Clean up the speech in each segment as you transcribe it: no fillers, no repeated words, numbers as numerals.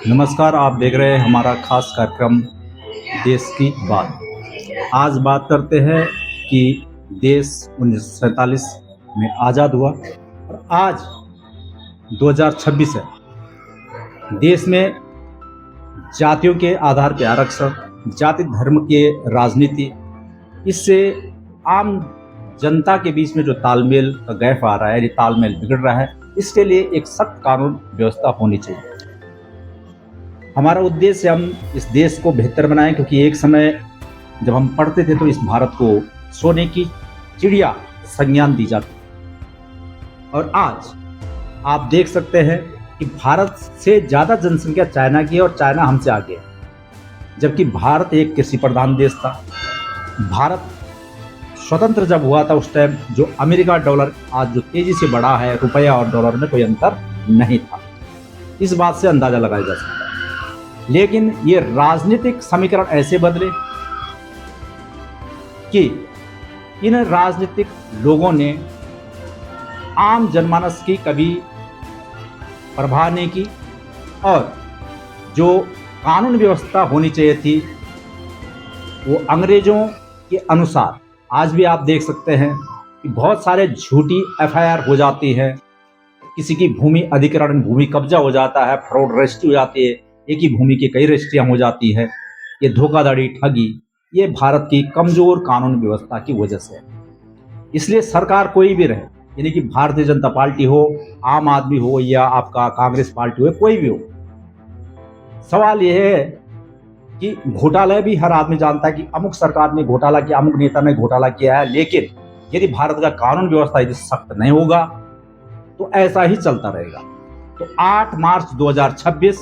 नमस्कार, आप देख रहे हैं हमारा खास कार्यक्रम देश की बात। आज बात करते हैं कि देश 1947 में आज़ाद हुआ और आज 2026 है। देश में जातियों के आधार पर आरक्षण, जाति धर्म के राजनीति, इससे आम जनता के बीच में जो तालमेल का गैप आ रहा है, ये तालमेल बिगड़ रहा है। इसके लिए एक सख्त कानून व्यवस्था होनी चाहिए। हमारा उद्देश्य हम इस देश को बेहतर बनाएं, क्योंकि एक समय जब हम पढ़ते थे तो इस भारत को सोने की चिड़िया संज्ञान दी जाती, और आज आप देख सकते हैं कि भारत से ज़्यादा जनसंख्या चाइना की है और चाइना हमसे आगे है। जबकि भारत एक कृषि प्रधान देश था। भारत स्वतंत्र जब हुआ था उस टाइम जो अमेरिका डॉलर आज जो तेजी से बढ़ा है, रुपया और डॉलर में कोई अंतर नहीं था। इस बात से अंदाजा लगाया जा सकता है। लेकिन ये राजनीतिक समीकरण ऐसे बदले कि इन राजनीतिक लोगों ने आम जनमानस की कभी परवाह नहीं की, और जो कानून व्यवस्था होनी चाहिए थी वो अंग्रेजों के अनुसार आज भी आप देख सकते हैं कि बहुत सारे झूठी एफआईआर हो जाती है, किसी की भूमि अधिग्रहण, भूमि कब्जा हो जाता है, फ्रॉड रजिस्ट्री हो जाती है, एक ही भूमि की कई रजिस्ट्रियां हो जाती है। ये धोखाधड़ी, ठगी, ये भारत की कमजोर कानून व्यवस्था की वजह से है। इसलिए सरकार कोई भी रहे, यानी कि भारतीय जनता पार्टी हो, आम आदमी हो या आपका कांग्रेस पार्टी हो, कोई भी हो, सवाल यह है कि घोटाला भी हर आदमी जानता है कि अमुक सरकार ने घोटाला किया, अमुक नेता ने घोटाला किया है। लेकिन यदि भारत का कानून व्यवस्था यदि सख्त नहीं होगा तो ऐसा ही चलता रहेगा। तो 8 मार्च 2026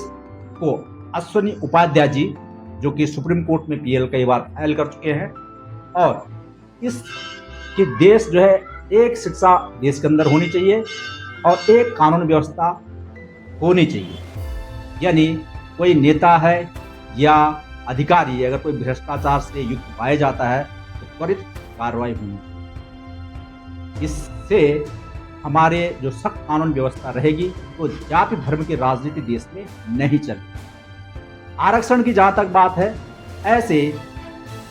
को अश्विनी उपाध्याय जी, जो कि सुप्रीम कोर्ट में पीएल कई बार फाइल कर चुके हैं, और इस कि देश जो है एक शिक्षा देश के अंदर होनी चाहिए और एक कानून व्यवस्था होनी चाहिए। यानी कोई नेता है या अधिकारी अगर कोई भ्रष्टाचार से युक्त पाया जाता है तो त्वरित कार्रवाई होनी चाहिए। इससे हमारे जो सख्त कानून व्यवस्था रहेगी तो जाति धर्म की राजनीति देश में नहीं चलेगी। आरक्षण की जहां तक बात है, ऐसे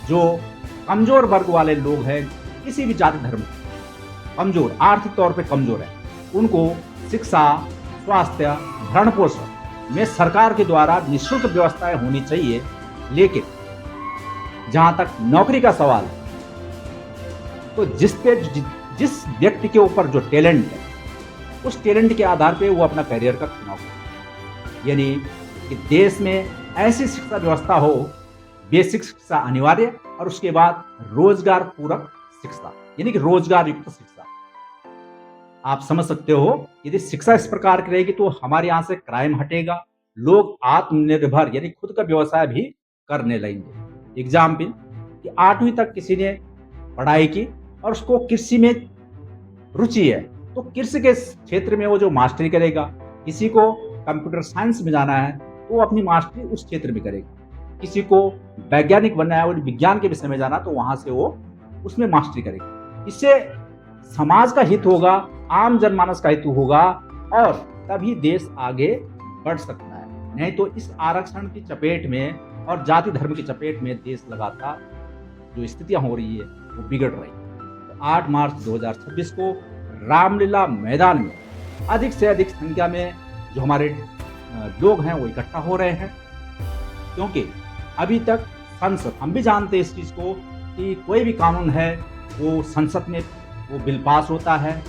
जो कमजोर वर्ग वाले लोग हैं, किसी भी जाति धर्म कमजोर, आर्थिक तौर पे कमजोर है, उनको शिक्षा, स्वास्थ्य, भरण पोषण में सरकार के द्वारा निःशुल्क व्यवस्थाएं होनी चाहिए। लेकिन जहां तक नौकरी का सवाल है तो जिस व्यक्ति के ऊपर जो टैलेंट है, उस टैलेंट के आधार पे वो अपना करियर का चुनाव करे। यानी कि देश में ऐसी शिक्षा व्यवस्था हो, बेसिक शिक्षा अनिवार्य, और उसके बाद रोजगार पूरक शिक्षा, यानी कि रोजगार युक्त शिक्षा। आप समझ सकते हो, यदि शिक्षा इस प्रकार की रहेगी तो हमारे यहाँ से क्राइम हटेगा, लोग आत्मनिर्भर यानी खुद का व्यवसाय भी करने लगेंगे। एग्जाम्पल कि 8वीं तक किसी ने पढ़ाई की और उसको कृषि में रुचि है तो कृषि के क्षेत्र में वो जो मास्टरी करेगा। किसी को कंप्यूटर साइंस में जाना है तो वो अपनी मास्टरी उस क्षेत्र में करेगा। किसी को वैज्ञानिक बनना है, वो विज्ञान के विषय में जाना, तो वहां से वो उसमें मास्टरी करेगा। इससे समाज का हित होगा, आम जनमानस का हित होगा, और तभी देश आगे बढ़ सकता है। नहीं तो इस आरक्षण की चपेट में और जाति धर्म की चपेट में देश लगातार जो स्थितियां हो रही है वो बिगड़ रही है। तो 8 मार्च 2026 को रामलीला मैदान में अधिक से अधिक संख्या में जो हमारे लोग हैं वो इकट्ठा हो रहे हैं, क्योंकि अभी तक संसद, हम भी जानते हैं इस चीज को कि कोई भी कानून है वो संसद में वो बिल पास होता है,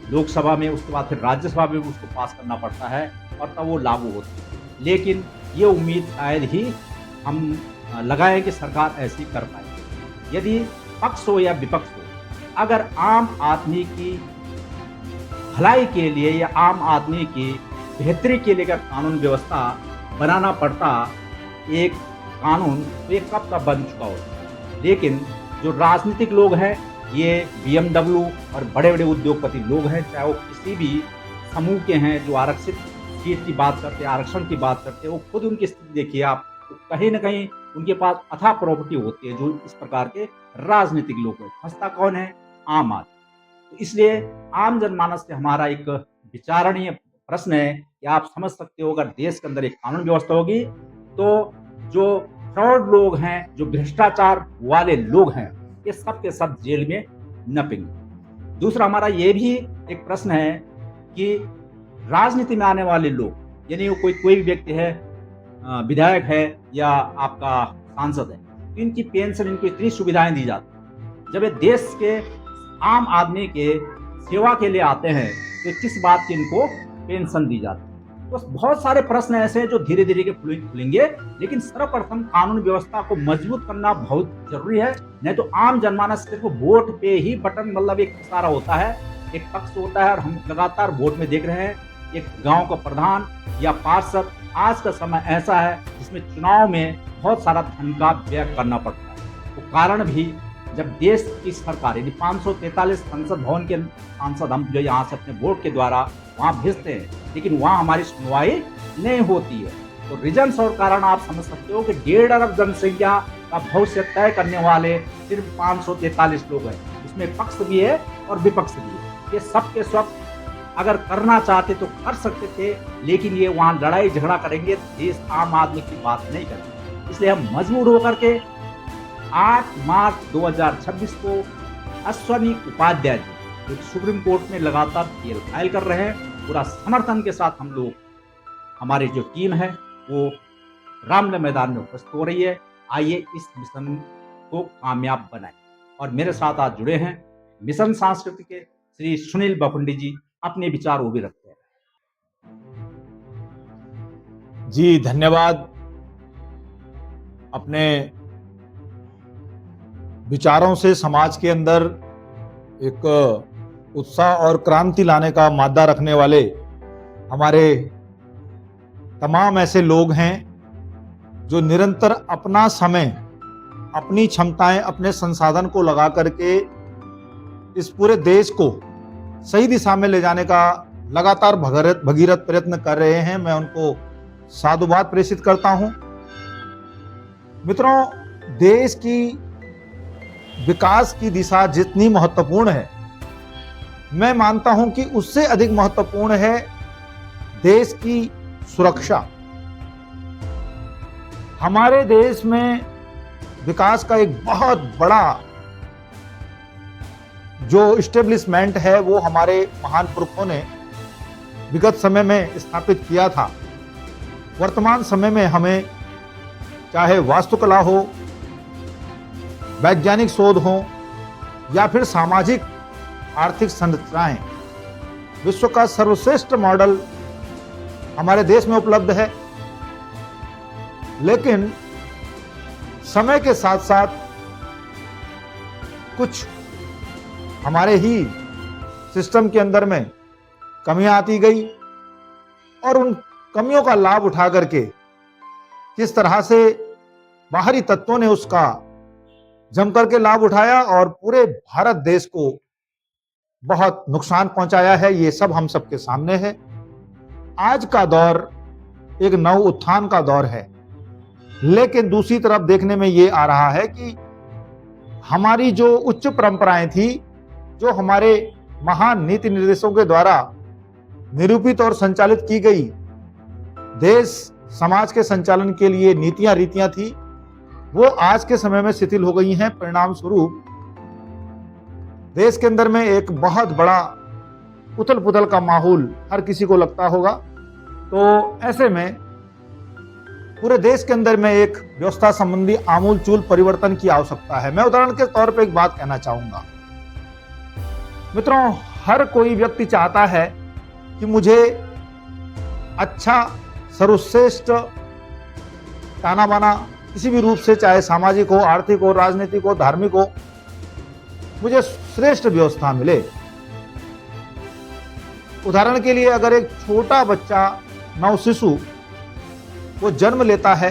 लोकसभा में, उसके बाद फिर राज्यसभा में उसको पास करना पड़ता है और तब वो लागू होता है। लेकिन ये उम्मीद शायद ही हम लगाएं कि सरकार ऐसी कर पाए। यदि पक्ष हो या विपक्ष हो, अगर आम आदमी की भलाई के लिए या आम आदमी की बेहतरी के लिए अगर कानून व्यवस्था बनाना पड़ता एक कानून, तो ये कब का बन चुका होता। लेकिन जो राजनीतिक लोग हैं, ये BMW और बड़े बड़े उद्योगपति लोग हैं, चाहे वो किसी भी समूह के हैं, जो आरक्षित सीट की बात करते हैं, आरक्षण की बात करते हैं, वो खुद उनकी स्थिति देखिए आप, तो कहीं ना कहीं उनके पास अथाह प्रॉपर्टी होती है। जो इस प्रकार के राजनीतिक लोग हैं, फंसता कौन है? आम आदमी। तो इसलिए आम जनमानस से हमारा एक विचारणीय प्रश्न है कि आप समझ सकते हो अगर देश के अंदर एक कानून व्यवस्था होगी तो जो फ्रॉड लोग हैं, जो भ्रष्टाचार वाले लोग हैं, ये सब के सब जेल में नपेंगे। दूसरा हमारा ये भी एक प्रश्न है कि राजनीति में आने वाले लोग, यानी वो कोई भी व्यक्ति है, विधायक है या आपका सांसद है, तो इनकी पेंशन, इनको इतनी सुविधाएं दी जाती हैं। जब ये देश के आम आदमी के सेवा के लिए आते हैं तो किस बात की इनको पेंशन दी जाती है? तो बहुत सारे प्रश्न ऐसे हैं जो धीरे धीरे के खुलेंगे, लेकिन सर्वप्रथम कानून व्यवस्था को मजबूत करना बहुत जरूरी है। नहीं तो आम जनमानस सिर्फ वोट पे ही बटन, मतलब एक इशारा होता है, एक पक्ष होता है और हम लगातार वोट में देख रहे हैं एक गांव का प्रधान या पार्षद। आज का समय ऐसा है जिसमें चुनाव में बहुत सारा धन का व्यय करना पड़ता है। तो कारण भी जब देश की सरकार, यदि 543 संसद भवन के सांसद हम जो यहाँ से अपने वोट के द्वारा वहाँ भेजते हैं, लेकिन वहाँ हमारी सुनवाई नहीं होती है, तो रीजन्स और कारण आप समझ सकते हो कि 1.5 अरब जनसंख्या का भविष्य तय करने वाले सिर्फ 543 लोग हैं। इसमें पक्ष भी है और विपक्ष भी है। ये सब के सब अगर करना चाहते तो कर सकते थे, लेकिन ये वहाँ लड़ाई झगड़ा करेंगे, देश आम आदमी की बात नहीं करेंगे। इसलिए हम मजबूर होकर के 8 मार्च 2026 को अश्वनी उपाध्याय जी जो सुप्रीम कोर्ट में लगातार केस फाइल कर रहे हैं, पूरा समर्थन के साथ हम लोग, हमारी जो टीम है वो रामलीला मैदान में उपस्थित हो रही है। आइए इस मिशन को कामयाब बनाएं। और मेरे साथ आज जुड़े हैं मिशन संस्कृति के श्री सुनील बखुंडी जी, अपने विचार वो भी रखते हैं। जी धन्यवाद। अपने विचारों से समाज के अंदर एक उत्साह और क्रांति लाने का मादा रखने वाले हमारे तमाम ऐसे लोग हैं जो निरंतर अपना समय, अपनी क्षमताएं, अपने संसाधन को लगा करके इस पूरे देश को सही दिशा में ले जाने का लगातार भगीरथ प्रयत्न कर रहे हैं। मैं उनको साधुवाद प्रेषित करता हूं। मित्रों, देश की विकास की दिशा जितनी महत्वपूर्ण है, मैं मानता हूं कि उससे अधिक महत्वपूर्ण है देश की सुरक्षा। हमारे देश में विकास का एक बहुत बड़ा जो इस्टेब्लिशमेंट है वो हमारे महान पुरखों ने विगत समय में स्थापित किया था। वर्तमान समय में हमें चाहे वास्तुकला हो, वैज्ञानिक शोध हो या फिर सामाजिक आर्थिक संरचनाएं, विश्व का सर्वश्रेष्ठ मॉडल हमारे देश में उपलब्ध है। लेकिन समय के साथ साथ कुछ हमारे ही सिस्टम के अंदर में कमियां आती गई और उन कमियों का लाभ उठा करके किस तरह से बाहरी तत्वों ने उसका जम करके लाभ उठाया और पूरे भारत देश को बहुत नुकसान पहुंचाया है, ये सब हम सबके सामने है। आज का दौर एक नव उत्थान का दौर है, लेकिन दूसरी तरफ देखने में ये आ रहा है कि हमारी जो उच्च परंपराएं थी, जो हमारे महान नीति निर्देशों के द्वारा निरूपित और संचालित की गई देश समाज के संचालन के लिए नीतियां रीतियां थी, वो आज के समय में शिथिल हो गई हैं। परिणाम स्वरूप देश के अंदर में एक बहुत बड़ा उथल पुथल का माहौल हर किसी को लगता होगा। तो ऐसे में पूरे देश के अंदर में एक व्यवस्था संबंधी आमूलचूल परिवर्तन की आवश्यकता है। मैं उदाहरण के तौर पर एक बात कहना चाहूंगा। मित्रों, हर कोई व्यक्ति चाहता है कि मुझे अच्छा, सर्वश्रेष्ठ ताना बाना किसी भी रूप से, चाहे सामाजिक हो, आर्थिक हो, राजनीतिक हो, धार्मिक हो, मुझे श्रेष्ठ व्यवस्था मिले। उदाहरण के लिए अगर एक छोटा बच्चा, नव शिशु वो जन्म लेता है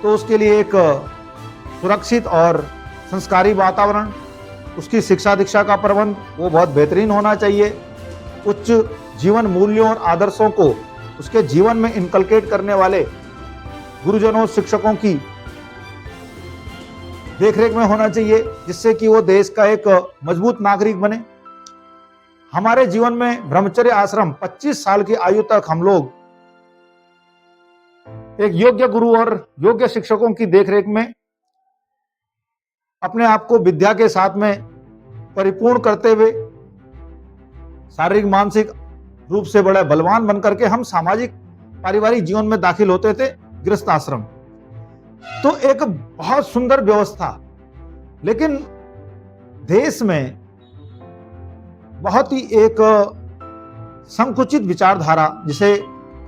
तो उसके लिए एक सुरक्षित और संस्कारी वातावरण, उसकी शिक्षा दीक्षा का प्रबंध वो बहुत बेहतरीन होना चाहिए। उच्च जीवन मूल्यों और आदर्शों को उसके जीवन में इनकलकेट करने वाले गुरुजनों, शिक्षकों की देखरेख में होना चाहिए, जिससे कि वो देश का एक मजबूत नागरिक बने। हमारे जीवन में ब्रह्मचर्य आश्रम 25 साल की आयु तक हम लोग एक योग्य गुरु और योग्य शिक्षकों की देखरेख में अपने आप को विद्या के साथ में परिपूर्ण करते हुए शारीरिक मानसिक रूप से बड़े बलवान बनकर के हम सामाजिक पारिवारिक जीवन में दाखिल होते थे, गृहस्थ आश्रम। तो एक बहुत सुंदर व्यवस्था, लेकिन देश में बहुत ही एक संकुचित विचारधारा, जिसे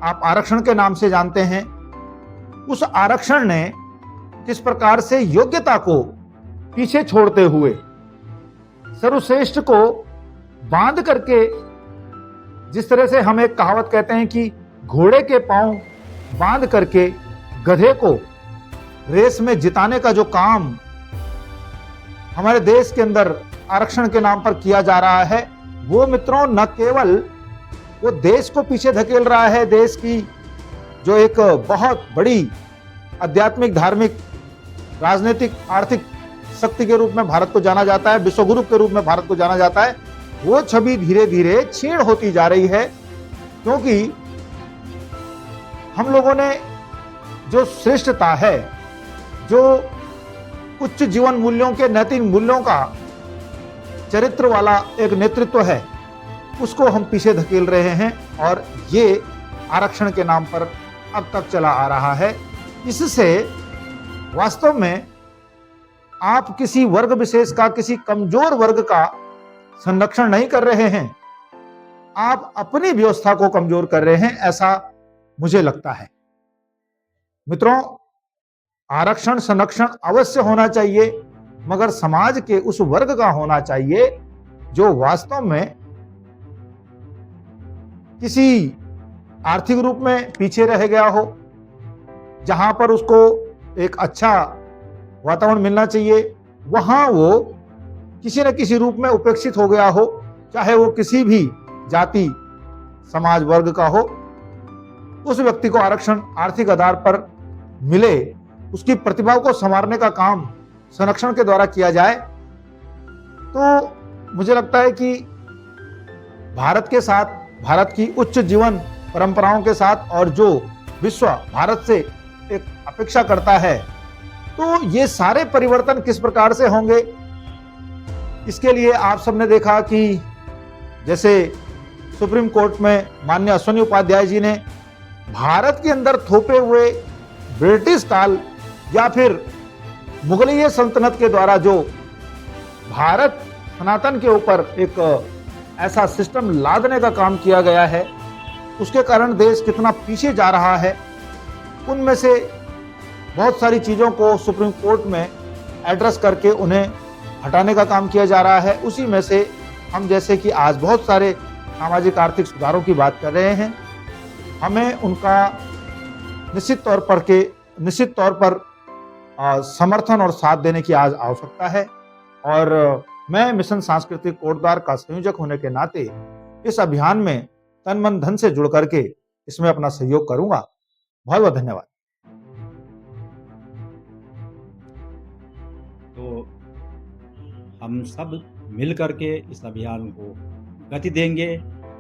आप आरक्षण के नाम से जानते हैं, उस आरक्षण ने किस प्रकार से योग्यता को पीछे छोड़ते हुए सर्वश्रेष्ठ को बांध करके, जिस तरह से हम एक कहावत कहते हैं कि घोड़े के पांव बांध करके गधे को रेस में जिताने का जो काम हमारे देश के अंदर आरक्षण के नाम पर किया जा रहा है, वो मित्रों न केवल वो देश को पीछे धकेल रहा है, देश की जो एक बहुत बड़ी आध्यात्मिक, धार्मिक, राजनीतिक, आर्थिक शक्ति के रूप में भारत को जाना जाता है, विश्वगुरु के रूप में भारत को जाना जाता है, वो छवि धीरे धीरे क्षीण होती जा रही है। क्योंकि हम लोगों ने जो श्रेष्ठता है, जो उच्च जीवन मूल्यों के, नैतिक मूल्यों का चरित्र वाला एक नेतृत्व है, उसको हम पीछे धकेल रहे हैं और ये आरक्षण के नाम पर अब तक चला आ रहा है। इससे वास्तव में आप किसी वर्ग विशेष का, किसी कमजोर वर्ग का संरक्षण नहीं कर रहे हैं, आप अपनी व्यवस्था को कमजोर कर रहे हैं, ऐसा मुझे लगता है। मित्रों, आरक्षण संरक्षण अवश्य होना चाहिए, मगर समाज के उस वर्ग का होना चाहिए जो वास्तव में किसी आर्थिक रूप में पीछे रह गया हो, जहां पर उसको एक अच्छा वातावरण मिलना चाहिए, वहां वो किसी न किसी रूप में उपेक्षित हो गया हो, चाहे वो किसी भी जाति, समाज, वर्ग का हो, उस व्यक्ति को आरक्षण आर्थिक आधार पर मिले, उसकी प्रतिभा को संवारने का काम संरक्षण के द्वारा किया जाए, तो मुझे लगता है कि भारत के साथ, भारत की उच्च जीवन परंपराओं के साथ, और जो विश्व भारत से एक अपेक्षा करता है, तो ये सारे परिवर्तन किस प्रकार से होंगे, इसके लिए आप सबने देखा कि जैसे सुप्रीम कोर्ट में माननीय अश्विनी उपाध्याय जी ने भारत के अंदर थोपे हुए ब्रिटिश काल या फिर मुगलिय सल्तनत के द्वारा जो भारत सनातन के ऊपर एक ऐसा सिस्टम लादने का काम किया गया है, उसके कारण देश कितना पीछे जा रहा है, उनमें से बहुत सारी चीज़ों को सुप्रीम कोर्ट में एड्रेस करके उन्हें हटाने का काम किया जा रहा है। उसी में से हम जैसे कि आज बहुत सारे सामाजिक आर्थिक सुधारों की बात कर रहे हैं, हमें उनका निश्चित तौर पर समर्थन और साथ देने की आज आवश्यकता है। और मैं मिशन सांस्कृतिक कोटद्वार का संयोजक होने के नाते इस अभियान में तन मन धन से जुड़ करके इसमें अपना सहयोग करूंगा। बहुत बहुत धन्यवाद। तो हम सब मिल करके इस अभियान को गति देंगे।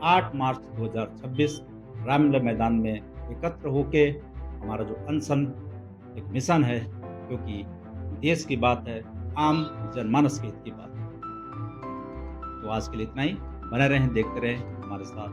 8 मार्च 2026 रामलीला मैदान में एकत्र होके हमारा जो अनशन एक मिशन है, क्योंकि देश की बात है, आम जनमानस के हित की बात है। तो आज के लिए इतना ही। बने रहें, देखते रहें हमारे साथ।